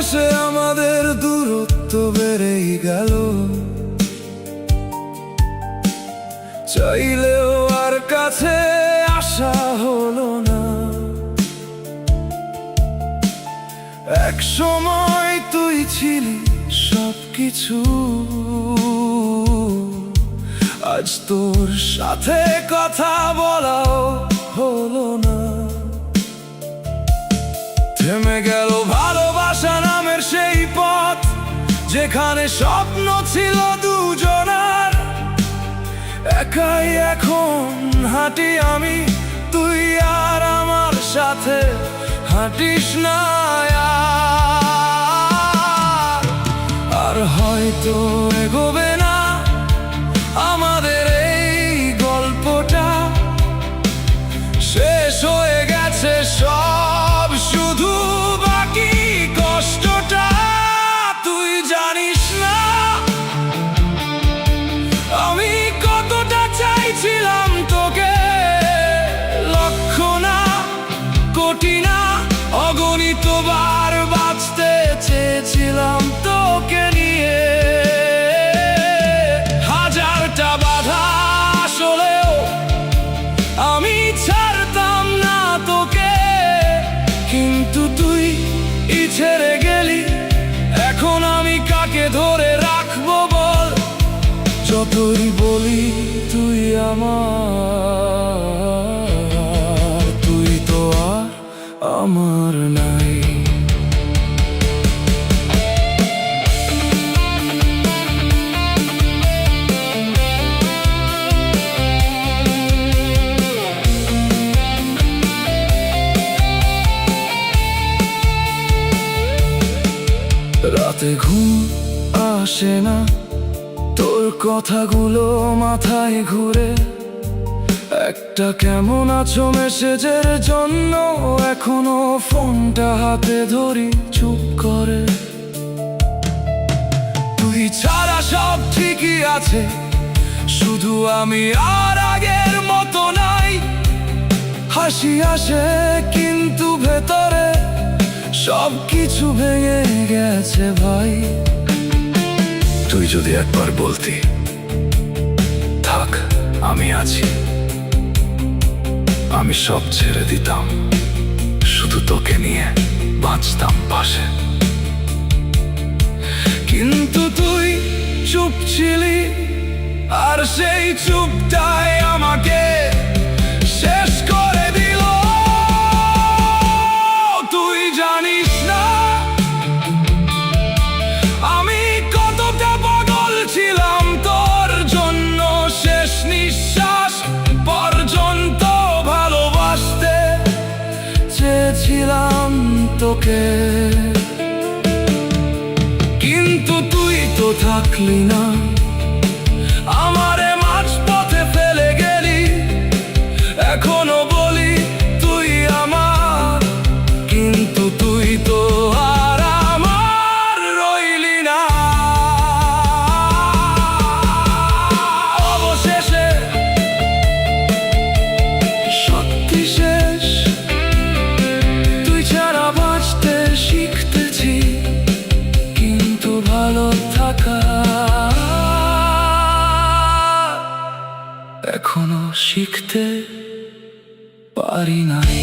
অবশেষে আমাদের দূরত্ব বেড়েই গেল, চাইলেও আর কাছে আসা হলো না। এক সময় তুই ছিলি সবকিছু, আজ তোর সাথে কথা বলাও হলো না। থেমে গেল ভালোবাসা নামের সেই পথ, যেখানে স্বপ্ন ছিল দুজনার। একাই এখন হাঁটি আমি, তুই আর আমার সাথে হাঁটিস না আর হয়তো এগোবে না আমাদের এই গল্পটা। শেষ হয়ে গেছে সব, শুধু বাকি কষ্টটা। তুই জানিস না আমি কতটা চাইছিলাম তোকে, লক্ষ না কোটি না অগণিত বার বাঁচতে চেয়েছিলাম তোকে নিয়ে। হাজারটা বাধা আসলেও আমি ছাড়তাম না তোকে, কিন্তু তুই ছেড়ে গেলি। এখন আমি কাকে ধরে রাখবো বল? যতই বলি তুই আমার, তুই তো আর আমার নাই। রাতে ঘুম আসে না, তোর কথাগুলো মাথায় ঘুরে। একটা কেমন আছো মেসেজের জন্য এখনো ফোনটা হাতে ধরি চুপ করে। তুই ছাড়া সব ঠিকই আছে, শুধু আমি আর আগের মতো নাই। হাসি আসে কিন্তু ভেতরে সব কিছু ভেঙে গেছে ভাই। তুই যদি একবার বলতি থাক আমি আছি, আমি সব ছেড়ে দিতাম, শুধু তোকে নিয়ে বাঁচতাম পাশে। কিন্তু তুই চুপ ছিলি, আর সেই চুপটাই আমাকে শেষ করে দিল। তুই জানিস না আমি কতটা পাগল ছিলাম তোর জন্য, শেষ নিঃশ্বাস পর্যন্ত ভালোবাসতে চেয়েছিলাম তোকে। কিন্তু তুই তো থাকলি না, আমারে মাঝপথে ফেলে গেলি। এখনো বলি তুই আমার, কিন্তু তুই তো আর আমার রইলি না। অবশেষে সত্যি শেষ, তুই ছাড়া বাঁচতে শিখতেছি, কিন্তু ভালো থাকা এখনো শিখতে পারি নাই।